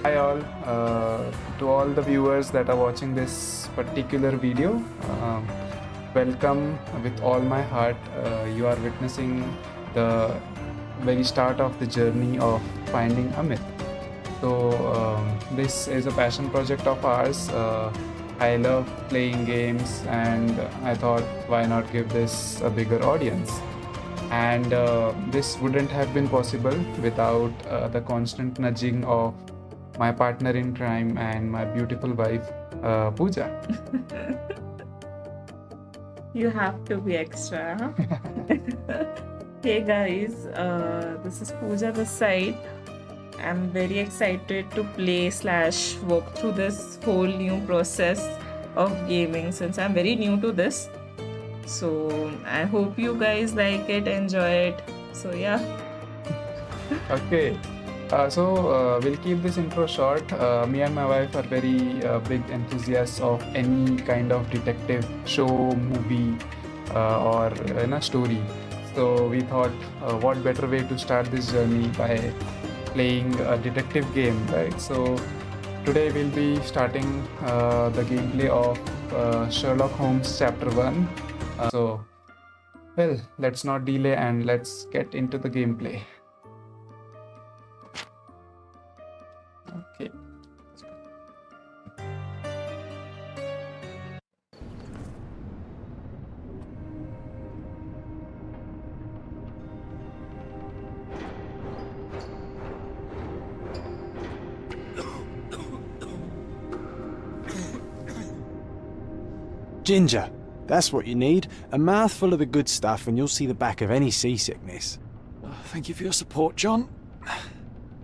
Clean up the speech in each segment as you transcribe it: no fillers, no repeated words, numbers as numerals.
Hi all, to all the viewers that are watching this particular video, welcome with all my heart. You are witnessing the very start of the journey of finding Amit. So this is a passion project of ours. I love playing games and I thought why not give this a bigger audience. And this wouldn't have been possible without the constant nudging of my partner in crime and my beautiful wife, Pooja. You have to be extra, huh? Hey guys, this is Pooja this side. I'm very excited to play / walk through this whole new process of gaming since I'm very new to this. So I hope you guys like it, enjoy it. So yeah. Okay. We'll keep this intro short. Me and my wife are very big enthusiasts of any kind of detective show, movie, or story. So we thought, what better way to start this journey by playing a detective game, right? So today we'll be starting the gameplay of Sherlock Holmes Chapter 1. Well, let's not delay and let's get into the gameplay. Okay. Ginger, that's what you need. A mouthful of the good stuff and you'll see the back of any seasickness. Thank you for your support, John.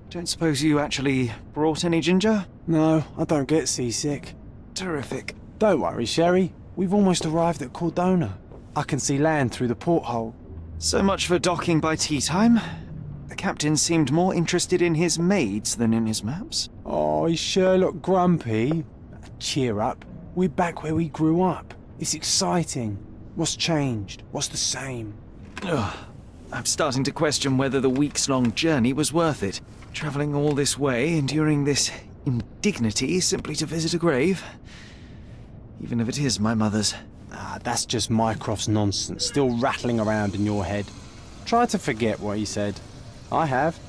Don't suppose you actually brought any ginger? No, I don't get seasick. Terrific. Don't worry, Sherry. We've almost arrived at Cordona. I can see land through the porthole. So much for docking by tea time. The captain seemed more interested in his maids than in his maps. Oh, is Sherlock grumpy? Cheer up. We're back where we grew up. It's exciting. What's changed? What's the same? Ugh. I'm starting to question whether the weeks-long journey was worth it. Travelling all this way, enduring this indignity simply to visit a grave. Even if it is my mother's. Ah, that's just Mycroft's nonsense, still rattling around in your head. Try to forget what he said. I have.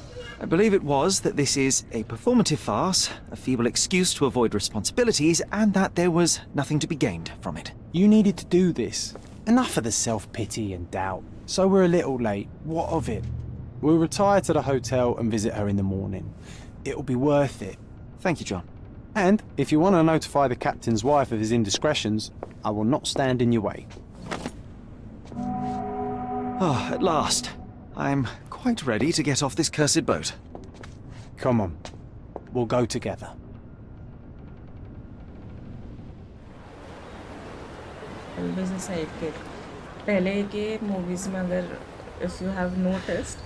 I believe it was that this is a performative farce, a feeble excuse to avoid responsibilities, and that there was nothing to be gained from it. You needed to do this. Enough of the self-pity and doubt. So we're a little late. What of it? We'll retire to the hotel and visit her in the morning. It'll be worth it. Thank you, John. And if you want to notify the captain's wife of his indiscretions, I will not stand in your way. Oh, at last. I'm quite ready to get off this cursed boat. Come on. We'll go together. Always a sidekick. पहले के movies में अगर if you have noticed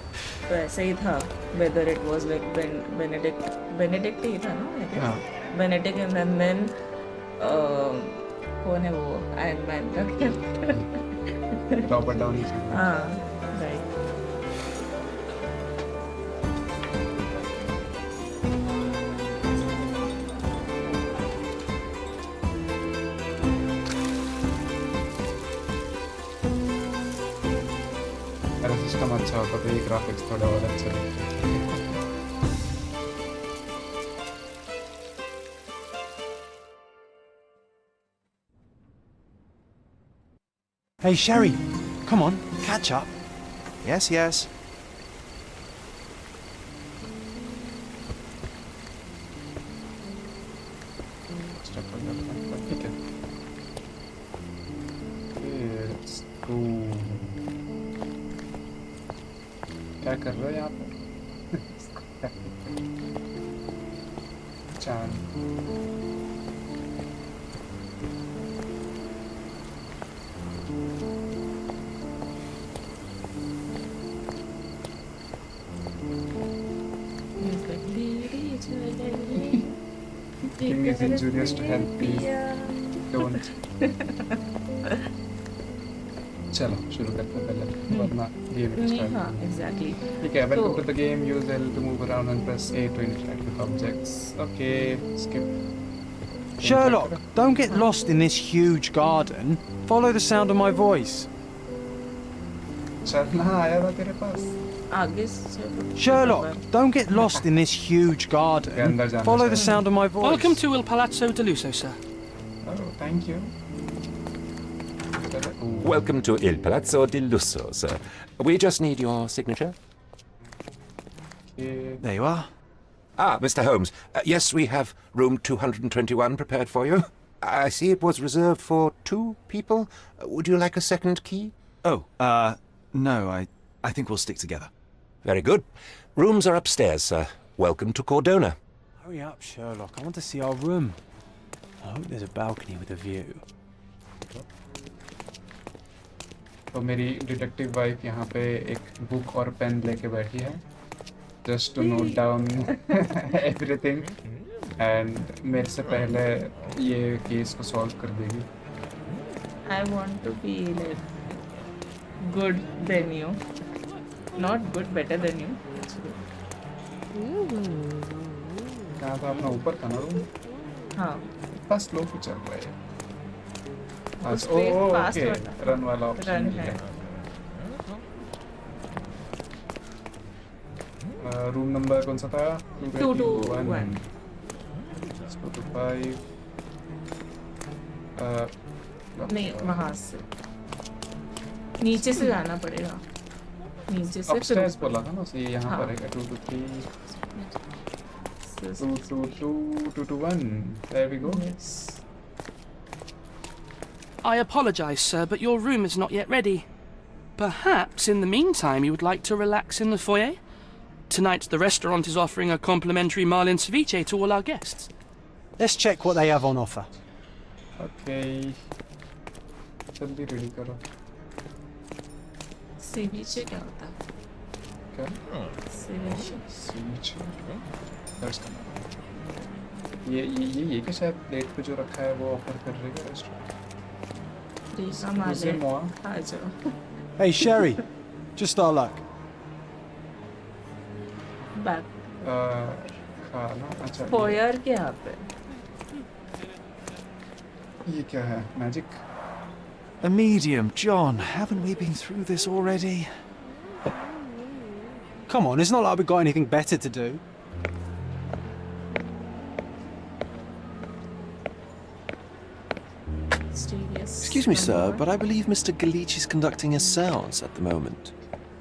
तो ऐसा ही था, whether it was like Benedict ही था ना, Benedict and then कौन है वो Iron Man का character? Robert Downey. हाँ, right. मेरा सिस्टम अच्छा होता तो ये ग्राफिक्स थोड़ा और अच्छा दिखता। Hey, Sherry. Come on, catch up. Yes, yes. ठीक है। Let's go. क्या कर रहे हो यहाँ पे? चांद। He's like, "Lady, Lady." King is injurious to health, please don't. चलो शुरू करते हैं पहले वरना गेम नहीं स्टार्ट हाँ एग्जैक्टली ठीक है वेलकम तो to the game use L to move around and press A to interact with objects okay skip Sherlock, don't get lost in this huge garden. Follow the sound of my voice. चलना आया था तेरे पास आगे से Sherlock, don't get lost in this huge garden. अंदर जाना Follow the चाहिए। sound of my voice. Welcome to Il Palazzo del Lusso, sir. oh thank you Welcome to Il Palazzo del Lusso, sir. We just need your signature. okay. There you are. Ah, Mr. Holmes. Yes, we have room 221 prepared for you. I see it was reserved for 2 people. Would you like a second key? Oh, no, I think we'll stick together. Very good. Rooms are upstairs, sir. Welcome to Cordona. Hurry up, Sherlock. I want to see our room. I hope there's a balcony with a view. तो मेरी detective wife यहाँ पे एक book और pen लेके बैठी है just to note down everything and मेरे से पहले ये केस को सॉल्व कर देगी I want to be like good than you, not good, better than you. कहाँ था अपना ऊपर था ना रूम हाँ इतना स्लो क्यों चल रहा है आज उस पे fast ओके वाला। रन वाला ऑप्शन Run मिल है। गया रूम नंबर कौन सा था 221 225 नहीं वहाँ से नीचे से जाना पड़ेगा नीचे से फिर अपस्टेयर्स बोला था ना उसे यहाँ हाँ। पर है 223 ऊपर। 221 there we go Yes. I apologize, sir, but your room is not yet ready. Perhaps in the meantime you would like to relax in the foyer? Tonight the restaurant is offering a complimentary marlin ceviche to all our guests. Let's check what they have on offer. okay जल्दी ready करो ceviche क्या होता है क्या ceviche सीच search करना ये क्या शायद प्लेट पे जो रखा है वो ऑफर कर रही है रेस्टोरेंट रीका मुझे माले मुआ आ जाओ Hey, Sherry. Just our luck. Back खाना अच्छा फोयर के यहाँ पे ये क्या है magic A medium, John. Haven't we been through this already? Come on, it's not like we've got anything better to do. Excuse me, sir, but I believe Mr. Galich is conducting a seance at the moment.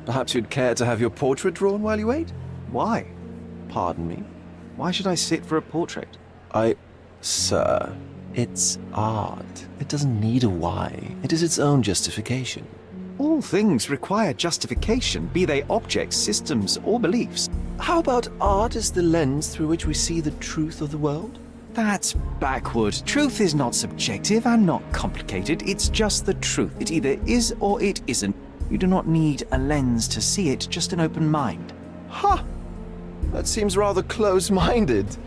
Perhaps you'd care to have your portrait drawn while you wait? Why? Pardon me? Why should I sit for a portrait? Sir, it's art. It doesn't need a why. It is its own justification. All things require justification, be they objects, systems, or beliefs. How about art as the lens through which we see the truth of the world? That's backward. Truth is not subjective and not complicated. It's just the truth. It either is or it isn't. You do not need a lens to see it, just an open mind. Ha! That seems rather close-minded.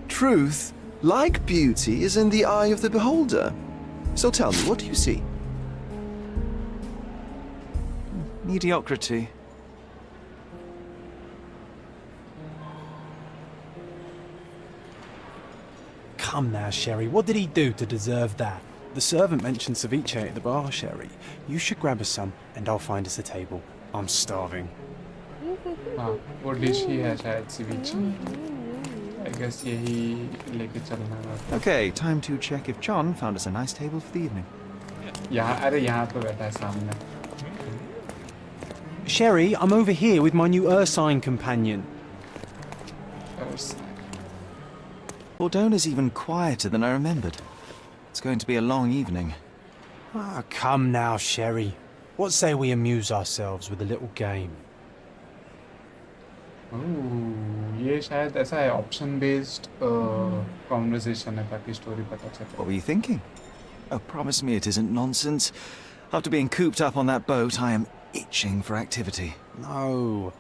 Truth, like beauty, is in the eye of the beholder. So tell me, what do you see? Mediocrity. Come now, Sherry. What did he do to deserve that? The servant mentioned ceviche at the bar, Sherry. You should grab us some, and I'll find us a table. I'm starving. हाँ वो dish ही है शायद सीविच I guess यही लेके चलना है Okay, time to check if John found us a nice table for the evening. यहाँ अरे यहाँ पे बैठा है सामने Sherry, I'm over here with my new Ursine companion. Cordona's even quieter than I remembered. It's going to be a long evening. Ah, come now, Sherry. What say we amuse ourselves with a little game? ये शायद ऐसा है option based conversation है ताकि story पता चले What were you thinking? Oh, promise me it isn't nonsense. After being cooped up on that boat, I am itching for activity. No.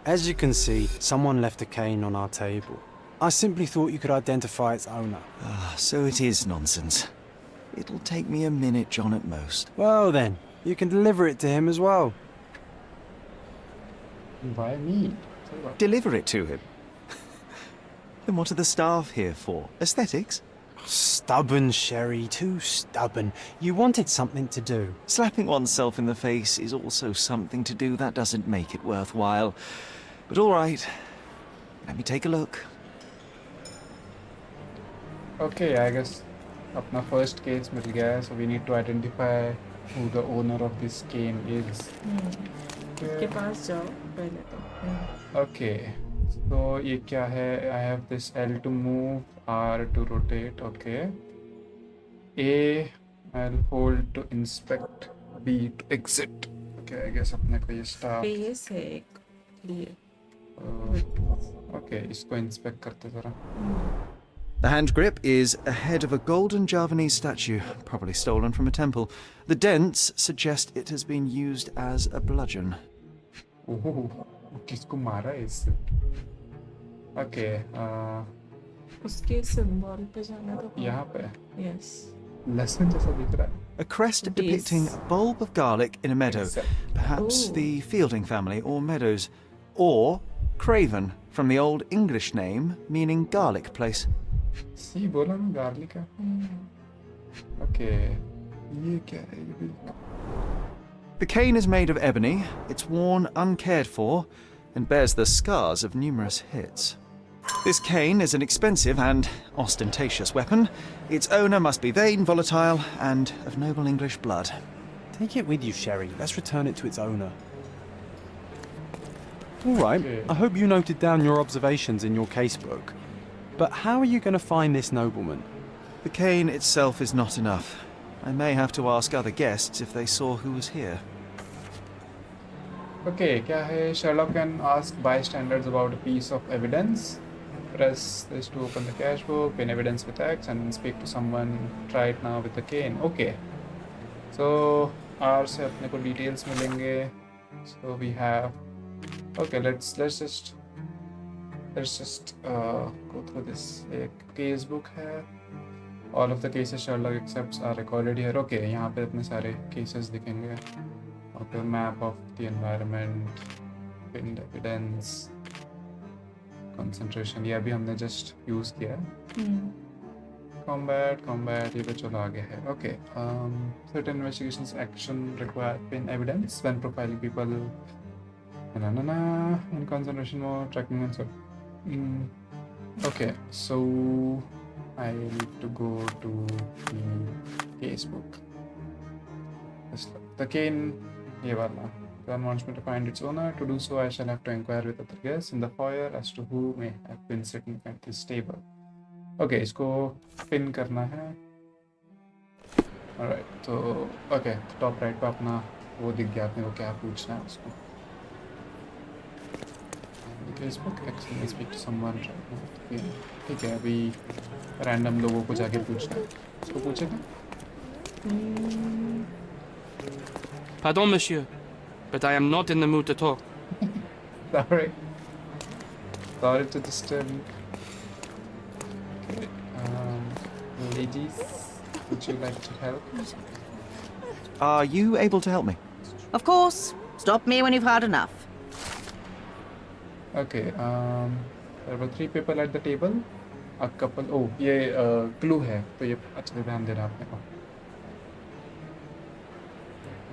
As you can see, someone left a cane on our table. I simply thought you could identify its owner. Ah, so it is nonsense. It'll take me a minute, John, at most. Well then, You can deliver it to him as well. Why me? Say what? Deliver it to him. Then what are the staff here for? Aesthetics? Stubborn, Sherry, too stubborn. You wanted something to do. Slapping oneself in the face is also something to do. That doesn't make it worthwhile. But all right, let me take a look. Okay, I guess अपना first case मिल गया है, so we need to identify who the owner of this cane is. के पास जाओ पहले तो. Okay, so ये क्या है? I have this L to move, R to rotate. Okay. A I'll hold to inspect, B to exit. Okay, I guess अपने को ये staff. Space है एक लिए. Okay, इसको inspect करते जरा. The hand grip is a head of a golden Javanese statue, probably stolen from a temple. The dents suggest it has been used as a bludgeon. ओह, किसको मारा है इससे? Okay, उसके symbol पे जाना तो. यहाँ पे Yes. लहसुन जैसा दिख रहा है. A crest depicting a bulb of garlic in a meadow, Except. perhaps Ooh. the Fielding family or Meadows, or Craven from the Old English name meaning garlic place. सी बोला ना गार्लिक है. Okay, ये क्या है? ये भी The cane is made of ebony, it's worn uncared for, and bears the scars of numerous hits. This cane is an expensive and ostentatious weapon. Its owner must be vain, volatile, and of noble English blood. Take it with you, Sherry. Let's return it to its owner. All right. Okay. I hope you noted down your observations in your casebook. But how are you going to find this nobleman? The cane itself is not enough. I may have to ask other guests if they saw who was here. Okay, क्या है? Sherlock can ask bystanders about a piece of evidence. Press this to open the cash book, pin evidence with X, and speak to someone. Try it now with the cane. Okay. So R से अपने को details मिलेंगे. So we have. Okay, let's just go through this. एक case book है. All of the cases Sherlock accepts are recorded here. Okay, यहाँ पे अपने सारे cases दिखेंगे. Okay, map of the environment, pinned evidence, concentration. ये अभी हमने just use किया है. Combat ये पे चलो आगे है. Okay, certain investigations action require pin evidence when profiling people. In concentration mode, tracking and so. Okay, so I need to go to the case book. The cane. ये वाला. One wants me to find its owner. To do so, I shall have to inquire with other guests in the foyer as to who may have been sitting at this table. Okay, इसको pin करना है. Alright, तो okay, top right पे अपना वो दिख गया अपने को क्या पूछना है उसको. Facebook, excellent. Speak to someone. Okay, ठीक है अभी random लोगों को जाके पूछना है. उसको पूछेगा? Pardon, monsieur, but I am not in the mood to talk. Sorry. Sorry to disturb you. Okay. Ladies, would you like to help? Are you able to help me? Of course. Stop me when you've had enough. Okay. There were 3 people at the table. A couple. Oh, ये clue है. तो ये अच्छे से ध्यान देना आपने को.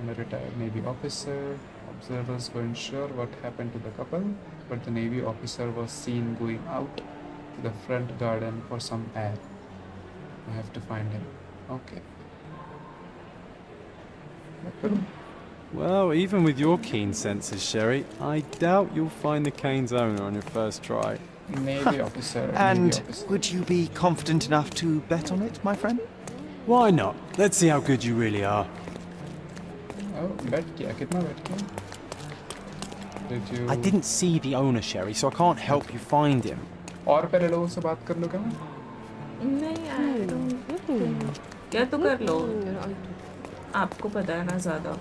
I'm a retired Navy officer. Observers weren't sure what happened to the couple, but the Navy officer was seen going out to the front garden for some air. I have to find him. Okay. Well, even with your keen senses, Sherry, I doubt you'll find the cane's owner on your first try. Navy officer. And Navy officer. would you be confident enough to bet on it, my friend? Why not? Let's see how good you really are. Oh, bet किया कितना bet किया? Did you? I didn't see the owner, Sherry, so I can't help you find him. और पहले लोगों से बात कर लो क्या? नहीं, I don't think. क्या तो कर लो. आपको पता है ना ज़्यादा.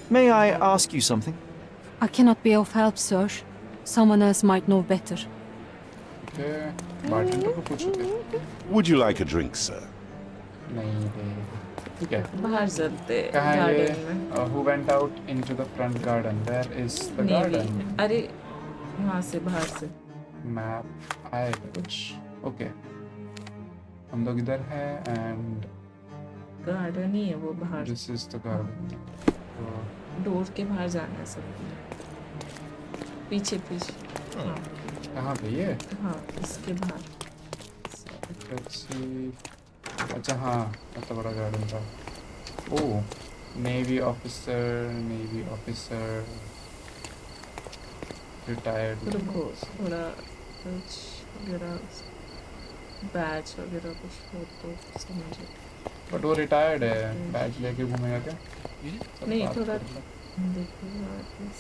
May I ask you something? I cannot be of help, sir. Someone else might know better. Okay. Bartender को पूछोगे. Would you like a drink, sir? नहीं रे ठीक है बाहर चलते कहाँ है गार्डन में ये who went out into the front garden where is the garden maybe अरे वहाँ से बाहर से मैप आएगा कुछ ओके हम लोग इधर है एंड गार्डन ही है वो बाहर दिस इज द गार्डन तो डोर के बाहर जाना है सब पीछे पीछे हाँ कहाँ पे ये हाँ इसके बाहर Let's see. अच्छा हाँ इतना बड़ा गार्डन था ओह नेवी ऑफिसर रिटायर्ड रुको थोड़ा कुछ वगैरह बैच वगैरह कुछ हो तो समझो बट वो रिटायर्ड है बैच लेके घूमेगा क्या सब नहीं बात थोड़ा कर लो। देखो प्लीज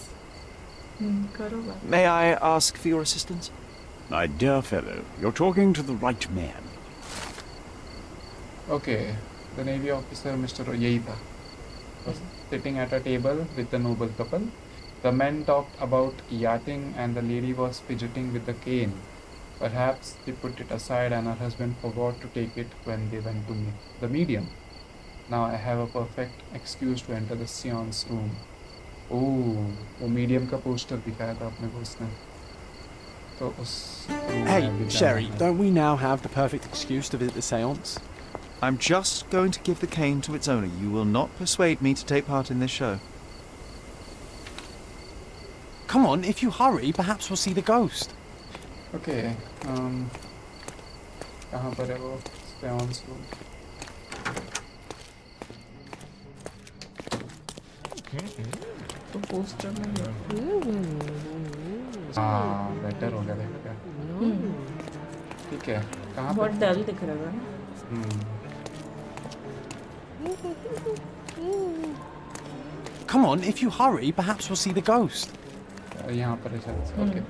करो बात May I ask for your assistance? My dear fellow, you're talking to the right man. Okay, the Navy officer, Mr. यही था was sitting at a table with the noble couple. The men talked about yachting and the lady was fidgeting with the cane. Perhaps she put it aside and her husband forgot to take it when they went to meet the medium. Now I have a perfect excuse to enter the seance room. Oh, वो medium का poster दिखाया था अपने को उसने तो उस room Hey, में भी जाना Sherry, है। don't we now have the perfect excuse to visit the seance? I'm just going to give the cane to its owner. You will not persuade me to take part in this show. Come on, if you hurry, perhaps we'll see the ghost. Okay, कहाँ पर है वो seance room? तो poster में हाँ better हो गया देख के ठीक है कहाँ बहुत पर डल दिख रहा था ना Come on, if you hurry, perhaps we'll see the ghost. यहाँ पर है शायद से okay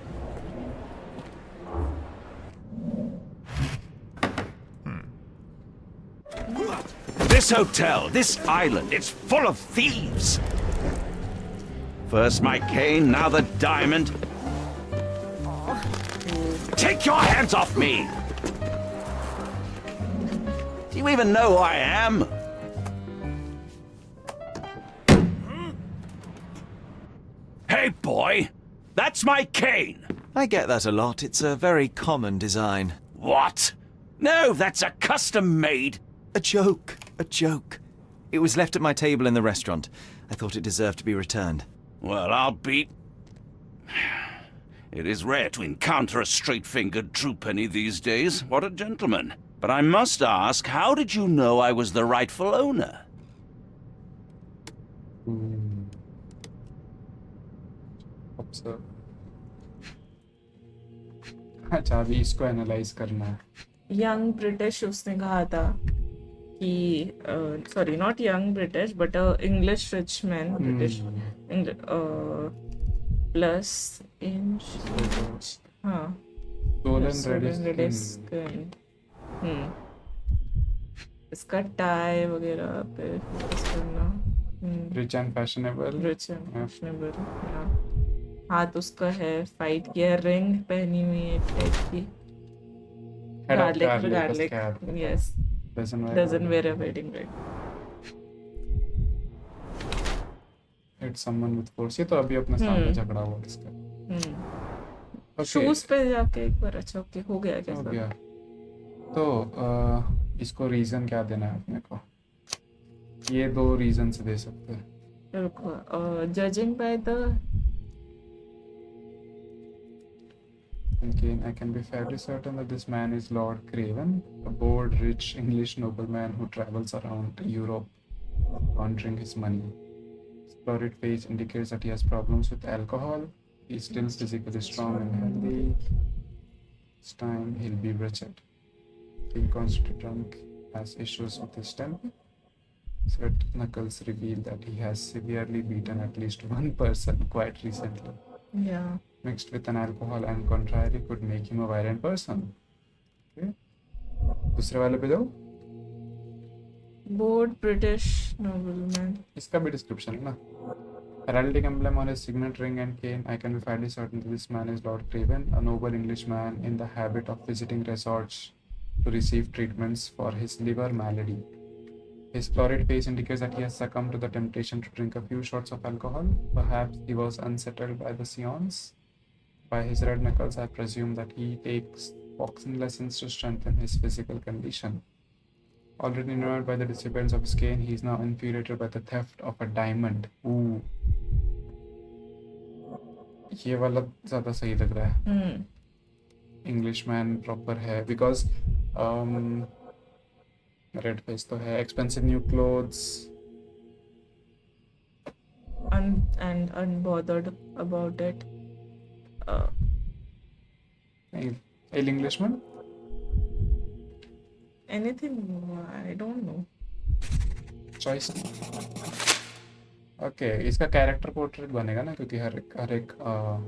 This hotel, this island, it's full of thieves. First my cane, now the diamond. Take your hands off me! Do you even know who I am? Hey, boy! That's my cane! I get that a lot. It's a very common design. What? No, that's a custom-made. A joke. A joke. It was left at my table in the restaurant. I thought it deserved to be returned. Well, I'll be... It is rare to encounter a straight-fingered true penny these days. What a gentleman. But I must ask, how did you know I was the rightful owner? observe अच्छा अभी इसको analyse करना है young British उसने कहा था कि sorry not young British but English rich man British plus इन हाँ stolen red red skin skin इसका टाई वगैरह पे फोकस करना rich and fashionable rich and fashionable हाथ उसका है फाइट किया रिंग पहनी हुई है टाइप की head of garlic garlic scab yes doesn't wear a wedding ring hit someone with force ये तो अभी अपने सामने झगड़ा हुआ इसका Okay, शूज पे जाके एक बार अच्छा ओके हो गया क्या हो सब गया तो इसको रीजन क्या देना है अपने को ये दो रीजन से दे सकते हैं रुको judging by the Again, I can be fairly certain that this man is Lord Craven, a bored, rich English nobleman who travels around Europe laundering his money. His florid face indicates that he has problems with alcohol. He's still physically strong and healthy. This time he'll be wretched. Being constantly drunk, has issues with his temper. His red knuckles reveal that he has severely beaten at least one person quite recently. या Mixed with an alcohol and contrary could make him a violent person. Okay. दूसरे वाले पे जाओ board British nobleman इसका भी description है ना heraldic emblem on his signet ring and cane. I can be fairly certain that this man is Lord Craven, a noble Englishman in the habit of visiting resorts to receive treatments for his liver malady. His florid face indicates that he has succumbed to the temptation to drink a few shots of alcohol. Perhaps he was unsettled by the seance. By his red knuckles, I presume that he takes boxing lessons to strengthen his physical condition. Already annoyed by the disappearance of his cane, he is now infuriated by the theft of a diamond. Ooh. ये वाला ज़्यादा सही लग रहा है. Englishman proper है because red face तो है. Expensive new clothes. And unbothered about it. Ill Englishman? Anything, I don't know. Choice. Okay, इसका character portrait बनेगा ना क्योंकि हर एक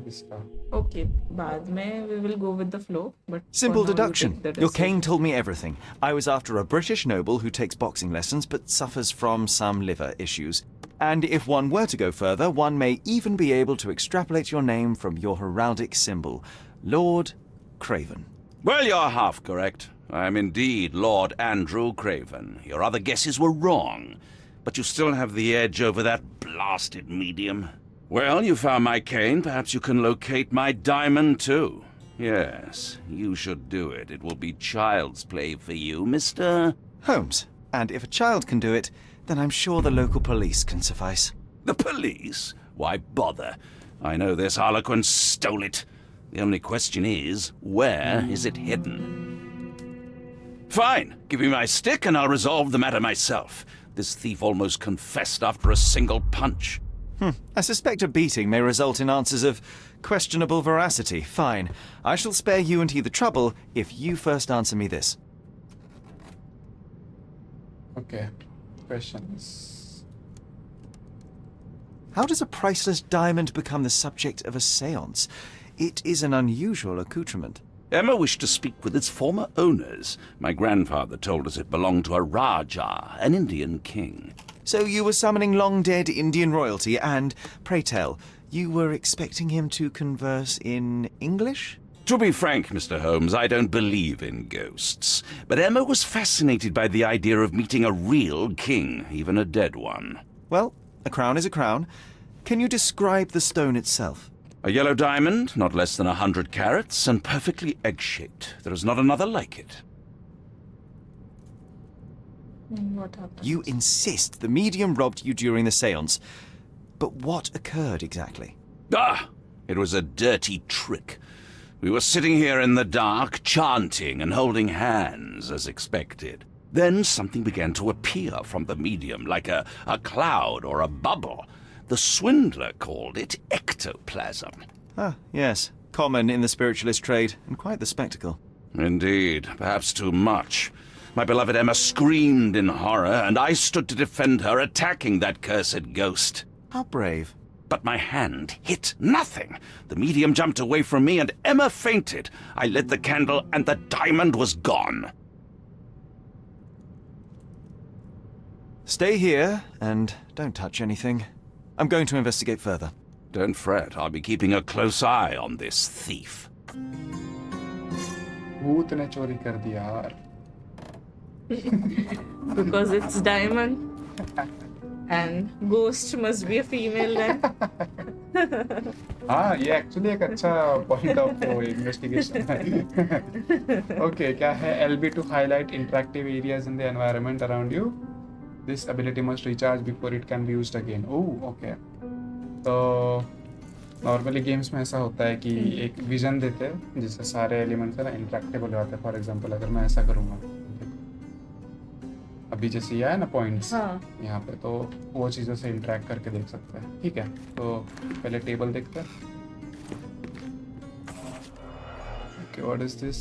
इसका. Okay, बाद में we will go with the flow. But Simple for now, you deduction. take the Your decision. cane told me everything. I was after a British noble who takes boxing lessons but suffers from some liver issues. And if one were to go further, one may even be able to extrapolate your name from your heraldic symbol, Lord Craven. Well, you're half correct. I am indeed Lord Andrew Craven. Your other guesses were wrong. But you still have the edge over that blasted medium. Well, you found my cane. Perhaps you can locate my diamond, too. Yes, you should do it. It will be child's play for you, Mr. Holmes. And if a child can do it, then I'm sure the local police can suffice. The police? Why bother? I know this harlequin stole it. The only question is, where is it hidden? Fine. Give me my stick and I'll resolve the matter myself. This thief almost confessed after a single punch. I suspect a beating may result in answers of questionable veracity. Fine. I shall spare you and he the trouble if you first answer me this. Okay. Questions. How does a priceless diamond become the subject of a séance? It is an unusual accoutrement. Emma wished to speak with its former owners. My grandfather told us it belonged to a Rajah, an Indian king. So you were summoning long-dead Indian royalty and, pray tell, you were expecting him to converse in English? To be frank, Mr. Holmes, I don't believe in ghosts. But Emma was fascinated by the idea of meeting a real king, even a dead one. Well, a crown is a crown. Can you describe the stone itself? A yellow diamond, not less than 100 carats, and perfectly egg-shaped. There is not another like it. What happened? You insist the medium robbed you during the séance. But what occurred exactly? Ah! It was a dirty trick. We were sitting here in the dark, chanting and holding hands, as expected. Then something began to appear from the medium, like a cloud or a bubble. The swindler called it ectoplasm. Ah, yes. Common in the spiritualist trade, and quite the spectacle. Indeed, perhaps too much. My beloved Emma screamed in horror, and I stood to defend her, attacking that cursed ghost. How brave. But my hand hit nothing. The medium jumped away from me, and Emma fainted. I lit the candle, and the diamond was gone. Stay here, and don't touch anything. I'm going to investigate further. Don't fret, I'll be keeping a close eye on this thief. भूत ने चोरी कर दिया यार. Because it's diamond. And ghost must be a female then. हाँ, ये actually एक अच्छा point of investigation है. Okay, क्या है? LB to highlight interactive areas in the environment around you. This ability must recharge before it can be used again. Oh, okay. तो normally games में ऐसा होता है कि एक विजन देते हैं जिससे सारे एलिमेंट्स है ना इंटरेक्टिव हो जाते हैं. फॉर एग्जांपल अगर मैं ऐसा करूँगा, अभी जैसे ये है ना पॉइंट्स यहाँ पे, तो वो चीज़ों से इंटरेक्ट करके देख सकते हैं. ठीक है, तो पहले टेबल देखते हैं. Okay, what is this?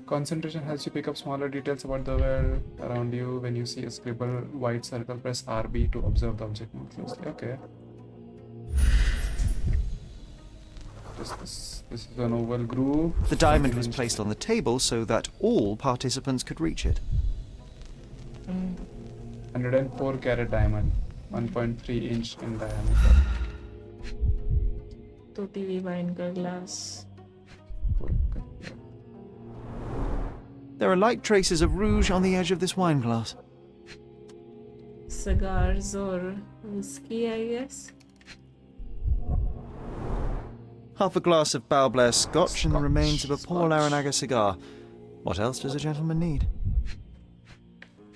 Concentration helps you pick up smaller details about the world around you. When you see a scribbled white circle, press RB to observe the object more closely. Okay. This is an oval groove. The diamond was placed on the table so that all participants could reach it. 104 carat diamond, 1.3 inch in diameter. तो TV wine का glass. There are light traces of rouge on the edge of this wine glass. cigars or whiskey, I guess. Half a glass of Balblair Scotch and the remains of a Paul Scotch. Aranaga cigar. What else does a gentleman need?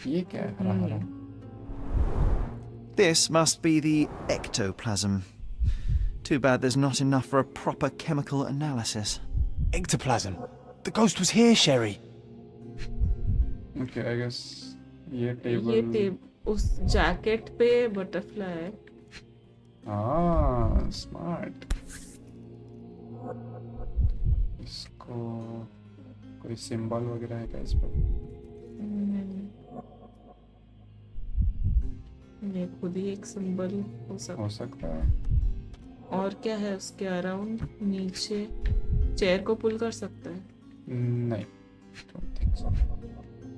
ये क्या है हरा हरा? This must be the ectoplasm. Too bad there's not enough for a proper chemical analysis. Ectoplasm. The ghost was here, Sherry. Okay, I guess ये ये table. उस jacket पे butterfly है. Ah, smart. इसको कोई सिंबल वगैरह है क्या इस पर? ये खुद ही एक सिंबल हो सकता है. और क्या है उसके अराउंड? नीचे चेयर को पुल कर सकता है. नहीं, don't think so.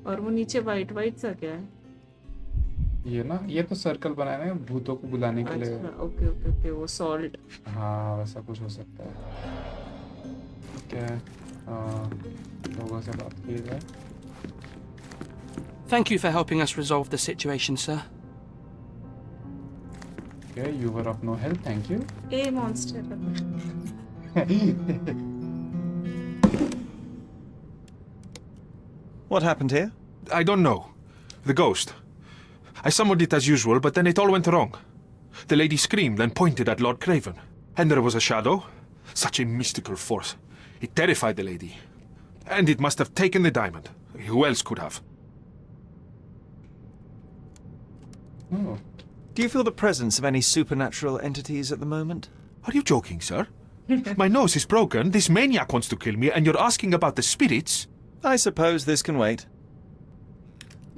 और वो नीचे वाइट वाइट सा क्या है? ये ना, ये तो सर्कल बनाया है भूतों को बुलाने के लिए. अच्छा, ओके ओके ओके, वो सॉल्ट. हाँ, वैसा कुछ हो सकता है. क्या लोगों से बात की जाए. Thank you for helping us resolve the situation, sir. Okay, you were of no help, thank you. A monster. What happened here? I don't know. The ghost. I summoned it as usual, but then it all went wrong. The lady screamed and pointed at Lord Craven. And there was a shadow. Such a mystical force. It terrified the lady. And it must have taken the diamond. Who else could have? Oh. Do you feel the presence of any supernatural entities at the moment? Are you joking, sir? My nose is broken, this maniac wants to kill me, and you're asking about the spirits? I suppose this can wait.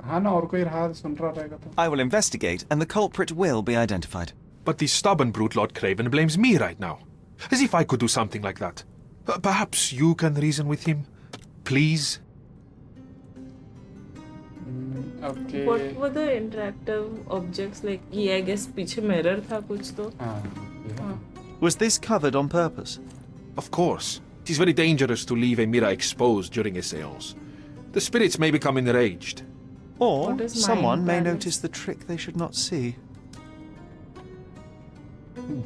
हाँ ना, और कोई रहा सुन रहा रहेगा तो. I will investigate, and the culprit will be identified. But the stubborn brute Lord Craven blames me right now. As if I could do something like that. Perhaps you can reason with him? Please? Okay. What were the interactive objects like? ये I guess पीछे mirror था कुछ तो. हाँ. Was this covered on purpose? Of course. It is very dangerous to leave a mirror exposed during a seance. The spirits may become enraged. Or What is someone mind may balance? notice the trick they should not see.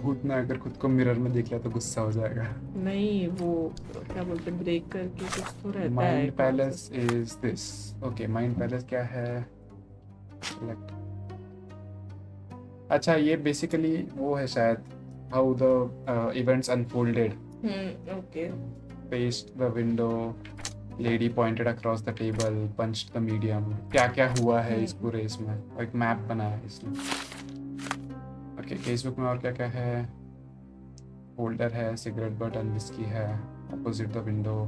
भूत ने अगर खुद को mirror में देख लिया तो गुस्सा हो जाएगा. नहीं, वो क्या बोलते हैं, ब्रेक करके कुछ तो रहता है. Mind Palace is this. Okay, Mind Palace क्या है? Select. अच्छा, ये basically वो है शायद how the events unfolded. Okay. Faced the window, lady pointed across the table, punched the medium. क्या क्या हुआ है इस पूरे इसमें? एक मैप बनाया है इसने. Okay, केसबुक में और क्या क्या है? होल्डर है, सिगरेट बटन, विस्की है, opposite the window,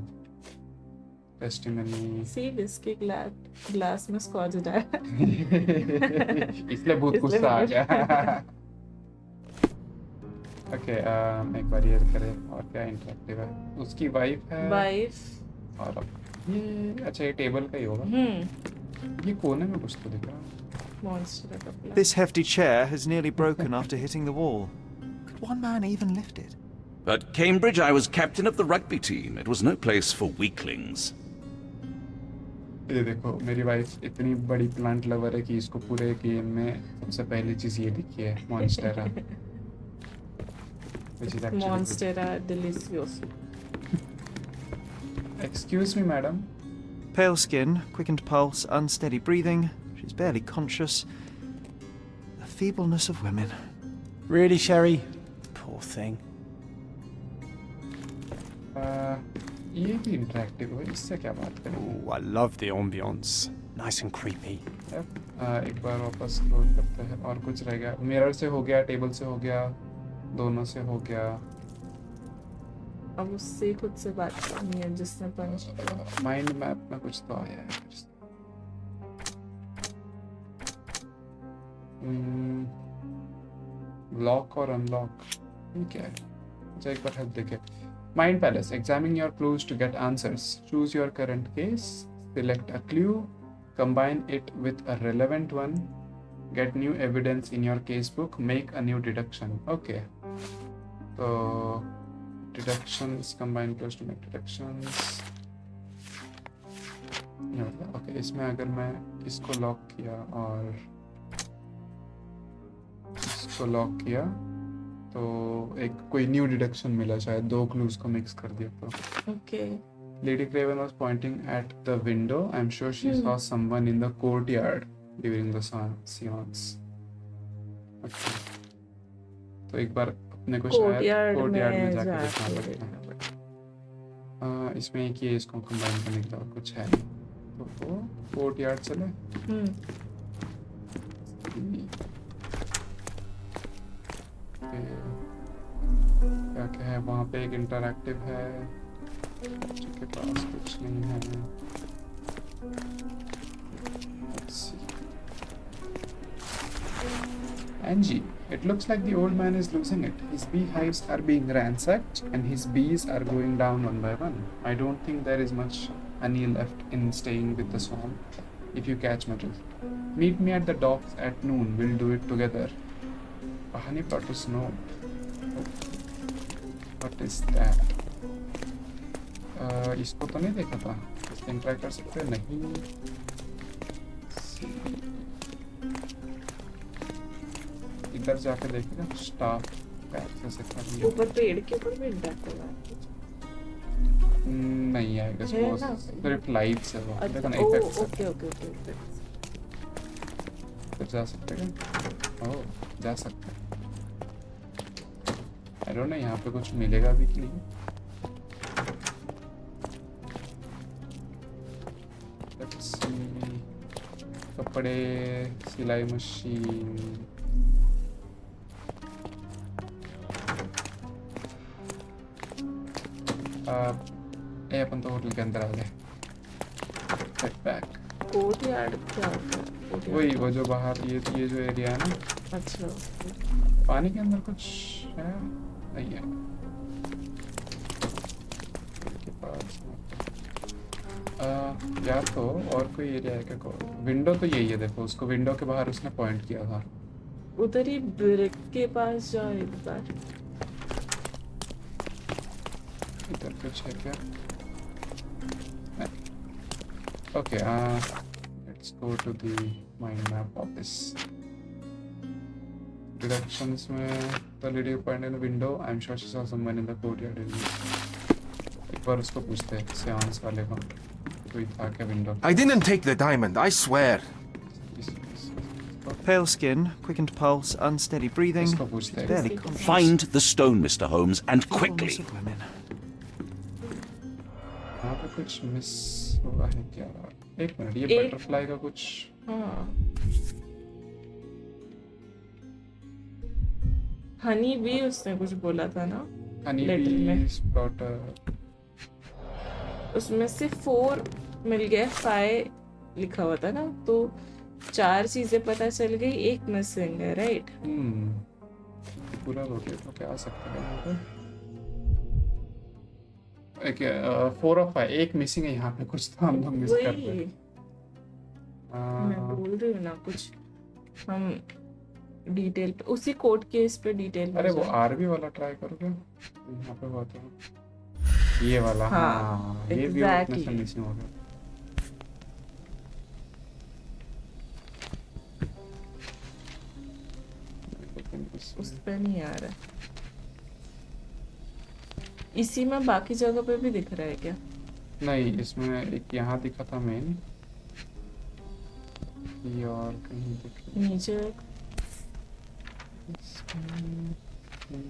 testimony. See, whiskey glass में scotch डाला. इसलिए बहुत गुस्सा आ गया. Okay, एक बार ये करें और क्या इंटरेक्टिव है? उसकी वाइफ है. Wife. और ये अच्छा, ये टेबल का ही होगा. ये कोने में कुछ तो दिख रहा है. Monster का plan. This hefty chair has nearly broken after hitting the wall. Could one man even lift it? At Cambridge, I was captain of the rugby team. It was no place for weaklings. ये देखो, मेरी wife इतनी बड़ी plant lover है कि इसको पूरे game में सबसे पहली चीज ये दिखी है, monstera. Monstera delicioso. Excuse me, madam. Pale skin, quickened pulse, unsteady breathing. She's barely conscious. The feebleness of women. Really, Sherry? Poor thing. ये भी इंटरेक्टिव है, इससे क्या बात करें? Oh, I love the ambience. Nice and creepy. एक बार वापस scroll करते हैं. और कुछ रह गया? मिरर से हो गया, टेबल से हो गया, दोनों से हो गया. अब उससे खुद से बात करनी है जिसने पंच किया. माइंड मैप में कुछ तो आया है. लॉक और अनलॉक क्या है? अच्छा, एक बार हेल्प देखे. Mind Palace. Examine your clues to get answers. Choose your current case. Select a clue. Combine it with a relevant one. Get new evidence in your casebook. Make a new deduction. Okay. So, deductions. Combine clues to make deductions. Okay. इसमें अगर मैं इसको lock किया और इसको lock किया तो एक कोई न्यू डिडक्शन मिला, शायद 2 क्लूज को मिक्स कर दिया तो. Okay. Lady Craven was pointing at the window. I'm sure she saw someone in the courtyard during the seance. Okay. तो एक बार अपने को शायद कोर्टयार्ड में जाके देखना पड़ेगा. इसमें एक ये इसको कंबाइन करने के लिए कुछ है तो वो कोर्टयार्ड चले. क्या क्या है वहाँ पे? एक इंटरैक्टिव है के पास कुछ नहीं है. Angie, it looks like the old man is losing it. His beehives are being ransacked and his bees are going down one by one. I don't think there is much honey left in staying with the swarm, if you catch my drift. Meet me at the docks at noon. We'll do it together. A honey pot to snow. What is that? इसको तो नहीं देखा था. इसको try कर सकते हैं? नहीं. इधर जाके देखेगा स्टाफ एक्सेस करनी. ऊपर पेड़ के ऊपर भी इंटरैक्ट होगा. नहीं आएगा सिर्फ लाइट्स है वो. देखो ना इफेक्ट्स. ओके जा सकते हैं. ओह जा सकते हैं. आई डोंट नो यहाँ पे कुछ मिलेगा भी कि नहीं. कपड़े, सिलाई मशीन. अपन तो होटल के अंदर आ गए. बैक कोर्टयार्ड क्या होता है? वही वो जो बाहर ये जो एरिया है ना. अच्छा. पानी के अंदर कुछ है नहीं है के पास. या तो और कोई एरिया है क्या? विंडो तो यही है. देखो उसको विंडो के बाहर उसने पॉइंट किया था. उधर ही ब्रिक के पास जाओ एक बार. इधर कुछ है क्या? Okay let's go to the mind map office. Deductions में the lady point in the window. I am sure she saw someone in the courtyard. एक बार उसको पूछते हैं सेंस वाले को. I didn't take the diamond, I swear. Pale skin, quickened pulse, unsteady breathing. Barely conscious. Find the stone, Mr. Holmes, and quickly. यहाँ पे कुछ मिस हुआ है क्या? एक मिनट. ये बटरफ्लाई का कुछ. हनी भी उसने कुछ बोला था ना. हनी भी स्प्लॉटर. उसमें से 4 मिल गया. 5 लिखा हुआ था ना. तो 4 चीजें पता चल गई. एक मिसिंग है. राइट. पूरा रोटेट होके आ सकता है यहाँ पे. एक 4 of 5. एक मिसिंग है यहाँ पे. कुछ तो हम लोग मिस कर रहे हैं. मैं बोल रही हूँ ना कुछ. हम डिटेल पे उसी कोर्ट केस पे डिटेल. अरे वो आरबी वाला ट्राई करोगे? यहाँ पे हुआ था ये वाला. हाँ ये भी मिसिंग हो गया. उस पे नहीं आ रहा. इसी में बाकी जगह पे भी दिख रहा है क्या? नहीं इसमें एक यहाँ दिखा था मेन. ये और कहीं दिख नीचे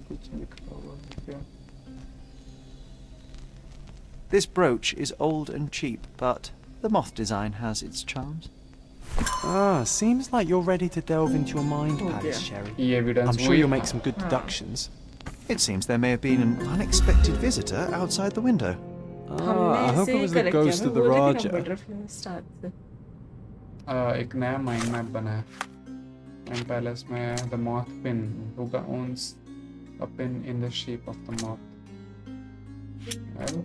कुछ लिखा हुआ है क्या? This brooch is old and cheap, but the moth design has its charms. Seems like you're ready to delve into your mind palace, Sherry. I'm sure you'll make some good deductions. It seems there may have been an unexpected visitor outside the window. I hope it was the ghost of the Raja. एक नया mind map बना है. And palace में the moth pin. Who owns a pin in the shape of the moth? Well,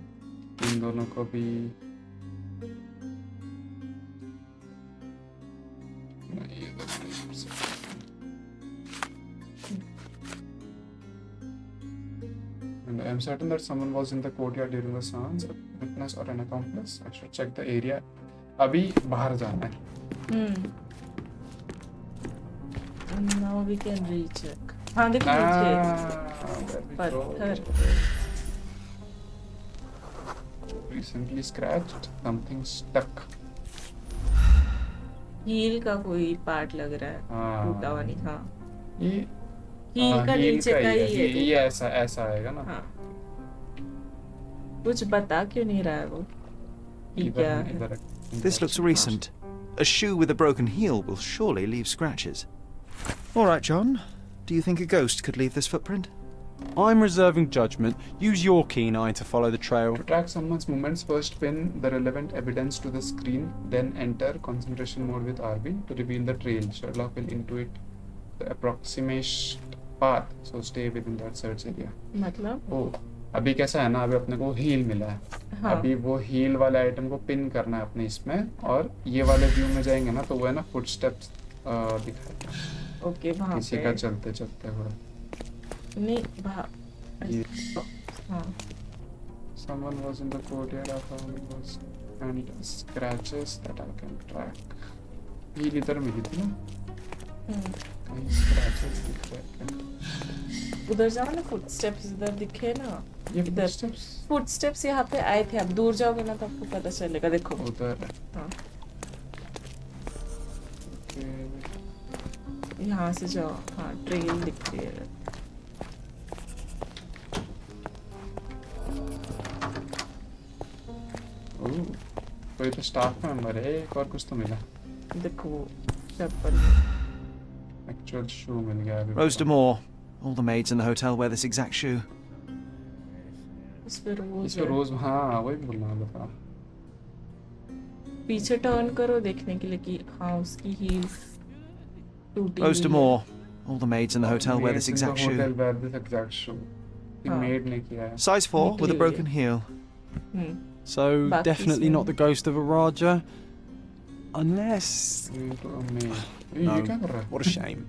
इन दोनों को भी And I'm certain that someone was in the courtyard during the seance, a witness or an accomplice. I should check the area. अभी बाहर जाना है. Now we can recheck. हाँ देखो नीचे पत्थर. पत्थर. Recently scratched. Something stuck. Heel का कोई पार्ट लग रहा है. हाँ. टूटा हुआ नहीं. हाँ. ये हील का हील नीचे का ही है. ये ऐसा आएगा ना. हाँ. कुछ बता क्यों नहीं रहा है वो? ये क्या है? This looks recent. A shoe with a broken heel will surely leave scratches. All right, John. Do you think a ghost could leave this footprint? I'm reserving judgment. Use your keen eye to follow the trail. To track someone's movements, first pin the relevant evidence to the screen, then enter concentration mode with RB to reveal the trail. Sherlock will intuit the approximate path, so stay within that search area. मतलब? ओ, अभी कैसा है ना, अभी अपने को heal मिला है. हाँ. अभी वो हील वाले आइटम को पिन करना है अपने इसमें, और ये वाले व्यू में जाएंगे ना तो वो है ना फुटस्टेप्स दिखाएगा. ओके वहाँ पे. किसी का चलते चलते हुआ. नहीं वहाँ. हाँ. Someone was in the courtyard of our house and scratches that I can track. Heel इधर मिली थी ना. कहीं scratches दिख रहे हैं. उधर जाओ ना. फुटस्टेप्स इधर दिखे ना. ये इधर फुटस्टेप्स यहाँ पे आए थे. आप दूर जाओगे ना तो आपको पता चलेगा. देखो उधर. हाँ. यहाँ से जाओ. हाँ ट्रेल दिख रही है. कोई तो स्टाफ मेंबर है. एक और कुछ तो मिला. देखो चप्पल. एक्चुअल शू मिल गया अभी. Rose D'Amour. All the maids in the hotel wear this exact shoe. इस पे रोज. हाँ वही बोलना था. पीछे टर्न करो देखने के लिए कि हाँ उसकी हील्स टूटी. Rose D'Amour. All the maids in the hotel wear this exact shoe. Hotel wear this exact shoe. The maid ने किया है. Size 4 with a broken heel. So definitely not the ghost of a Raja, unless. No. What a shame.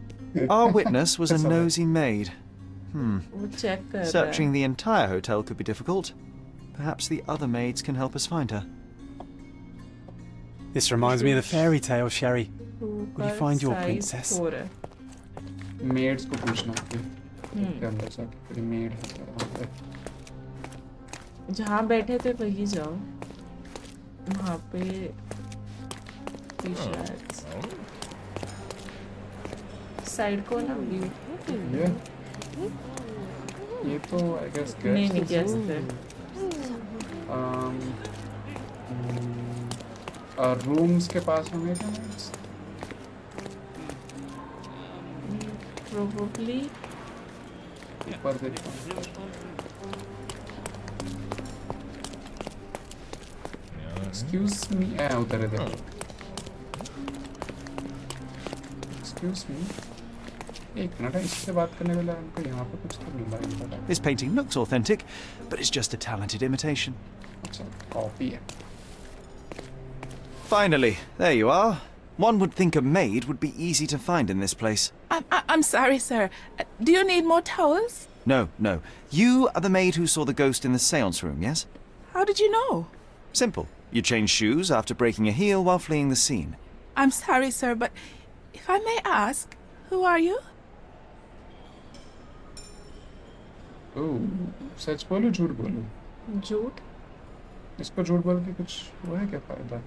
Our witness was a nosy maid. वो check कर रहा है. Searching the entire hotel could be difficult. Perhaps the other maids can help us find her. This reminds me of the fairy tale, Sherry. Will you find your princess? Maids को पूछना है. अंदर जाके तेरी maid है. जहाँ बैठे थे वही जाओ. वहाँ पे साइड को ना व्यू. ये तो I guess नहीं guess थे. रूम्स के पास होंगे क्या? Probably. ऊपर देखता हूँ. Excuse me. उधर है देखो. Excuse me. एक मिनट है. इससे बात करने वाला हमको यहाँ पे कुछ तो मिला है. This painting looks authentic, but it's just a talented imitation. अच्छा कॉपी है. Finally, there you are. One would think a maid would be easy to find in this place. I'm sorry, sir. Do you need more towels? No. You are the maid who saw the ghost in the seance room, yes? How did you know? Simple. You changed shoes after breaking a heel while fleeing the scene. I'm sorry, sir, but if I may ask, who are you? ओह, सच बोलो झूठ बोलो. झूठ. इसको झूठ बोल के कुछ हुआ है क्या फायदा?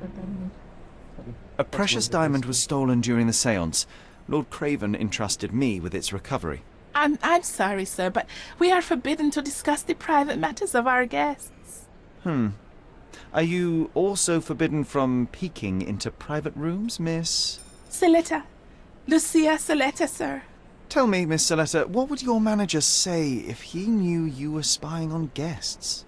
पता नहीं. A precious diamond was stolen during the seance. Lord Craven entrusted me with its recovery. I'm sorry, sir, but we are forbidden to discuss the private matters of our guests. Are you also forbidden from peeking into private rooms, Miss? Saletta. Lucia Saletta, sir. Tell me, Miss Saletta, what would your manager say if he knew you were spying on guests?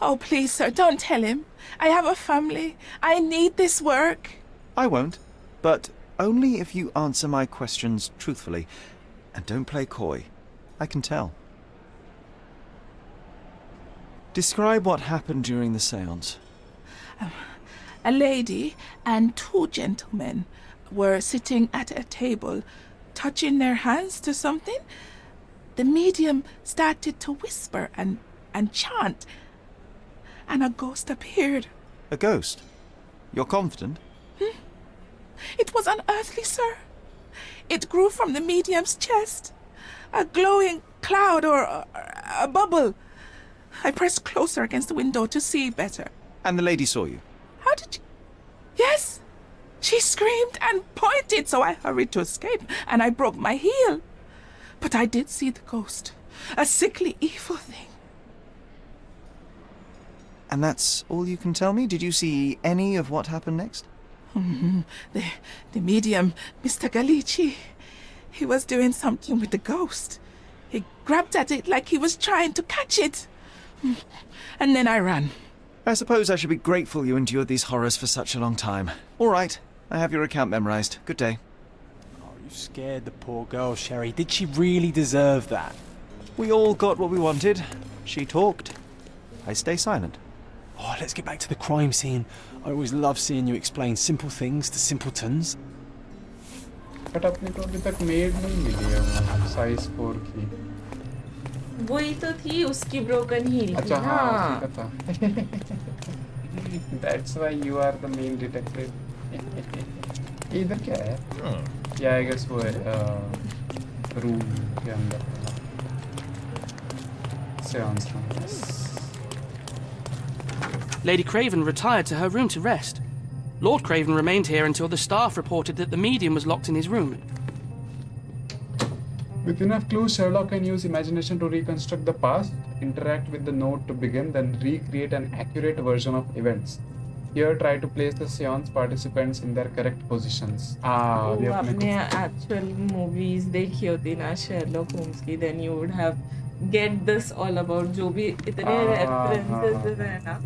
Oh, please, sir, don't tell him. I have a family. I need this work. I won't, but only if you answer my questions truthfully. And don't play coy. I can tell. Describe what happened during the seance. A lady and two gentlemen were sitting at a table, touching their hands to something. The medium started to whisper and chant, and a ghost appeared. A ghost? You're confident? It was unearthly, sir. It grew from the medium's chest. A glowing cloud or a bubble. I pressed closer against the window to see better. And the lady saw you? How did you... Yes! She screamed and pointed, so I hurried to escape, and I broke my heel. But I did see the ghost. A sickly, evil thing. And that's all you can tell me? Did you see any of what happened next? The medium, Mr. Galici, he was doing something with the ghost. He grabbed at it like he was trying to catch it. And then I ran. I suppose I should be grateful you endured these horrors for such a long time. All right, I have your account memorized. Good day. Oh, you scared the poor girl, Sherry. Did she really deserve that? We all got what we wanted. She talked. I stay silent. Oh, let's get back to the crime scene. I always love seeing you explain simple things to simpletons. But अपने को अभी तक made नहीं मिली है वो size 4 की. वही तो थी उसकी broken heel. अच्छा हाँ उसी का था. That's why you are the main detective. इधर क्या है? Yeah, I guess वो है room के अंदर. Seance room. Lady Craven retired to her room to rest. Lord Craven remained here until the staff reported that the medium was locked in his room. With enough clues, Sherlock can use imagination to reconstruct the past, interact with the note to begin, then recreate an accurate version of events. Here, try to place the seance participants in their correct positions. वो आपने actual movies देखी होती ना Sherlock Holmes की, then you would have get this all about जो भी इतने references हैं ना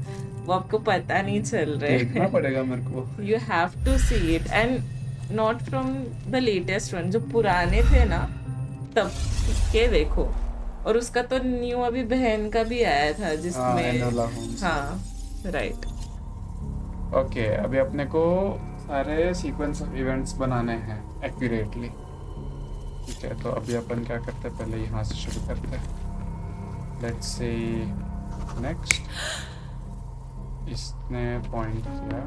वो आपको पता नहीं चल रहे. देखना पड़ेगा मेरे को. You have to see it and not from the latest one. जो पुराने थे ना तब के देखो. और उसका तो न्यू अभी बहन का भी आया था जिसमें हाँ right. Okay, अभी अपने को सारे sequence of events बनाने हैं accurately. ठीक है, तो अभी अपन क्या करते हैं, पहले यहाँ से शुरू करते हैं. Let's say next. इसने point किया.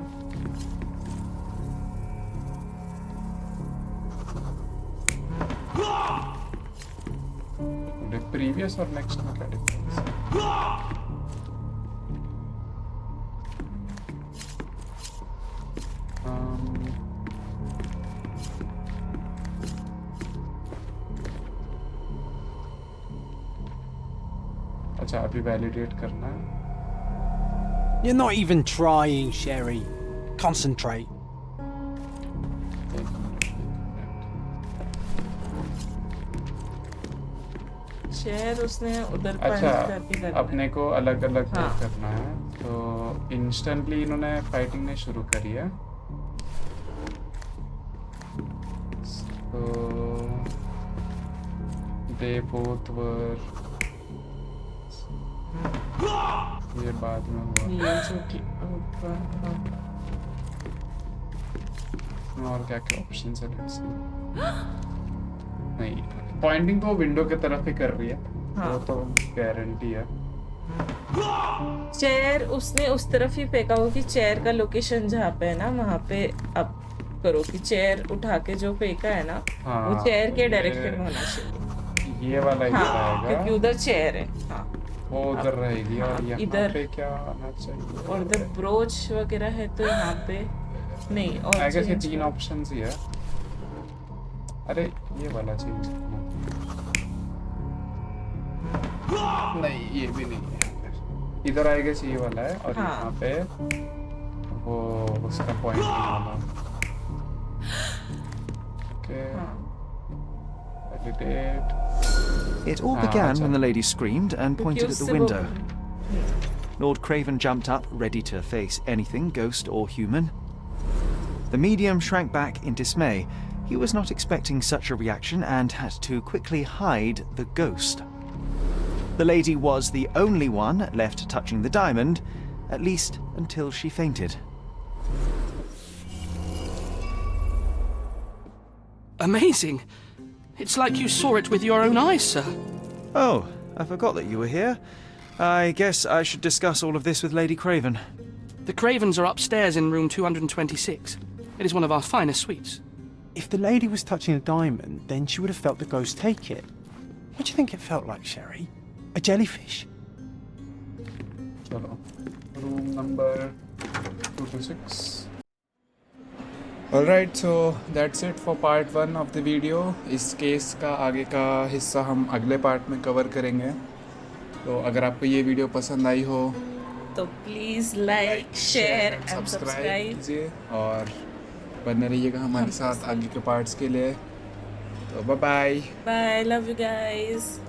Previous और next में क्या difference है? अच्छा अभी validate करना है. You're not even trying, Sherry. Concentrate. Share उसने उधर अच्छा अपने को अलग अलग करना है. तो instantly इन्होंने fighting ने शुरू करी है. So they both were ये बाद में हुआ. और क्या क्या ऑप्शंस है नहीं. पॉइंटिंग तो विंडो की तरफ ही कर रही है. वो तो गारंटी है. चेयर उसने उस तरफ ही फेंका हो कि चेयर का लोकेशन जहाँ पे है ना वहाँ पे अब करो कि चेयर उठा के जो फेंका है ना वो चेयर के डायरेक्शन में होना चाहिए. ये वाला इधर आएगा क्योंकि उधर चेयर है. वो उधर रहेगी और यहाँ पे क्या आना चाहिए. और उधर ब्रोच वगैरह है तो यहाँ पे नहीं. और आई गेस ये 3 ऑप्शंस ही है. अरे ये वाला चेंज करना. नहीं ये भी नहीं है. इधर आई गेस ये वाला है और यहाँ पे वो उसका पॉइंट वाला. Okay validate. It all began when the lady screamed and pointed at the window. Lord Craven jumped up, ready to face anything, ghost or human. The medium shrank back in dismay. He was not expecting such a reaction and had to quickly hide the ghost. The lady was the only one left touching the diamond, at least until she fainted. Amazing! It's like you saw it with your own eyes, sir. Oh, I forgot that you were here. I guess I should discuss all of this with Lady Craven. The Cravens are upstairs in room 226. It is one of our finest suites. If the lady was touching a diamond, then she would have felt the ghost take it. What do you think it felt like, Sherry? A jellyfish? Chalo. Room number 226. Alright, so that's it for part 1 of the video. इस case का आगे का हिस्सा हम अगले part में cover करेंगे. तो अगर आपको ये वीडियो पसंद आई हो तो please like share and subscribe कीजिए और बने रहिएगा हमारे साथ आगे के पार्ट्स के लिए. तो bye bye. Bye. Love you guys.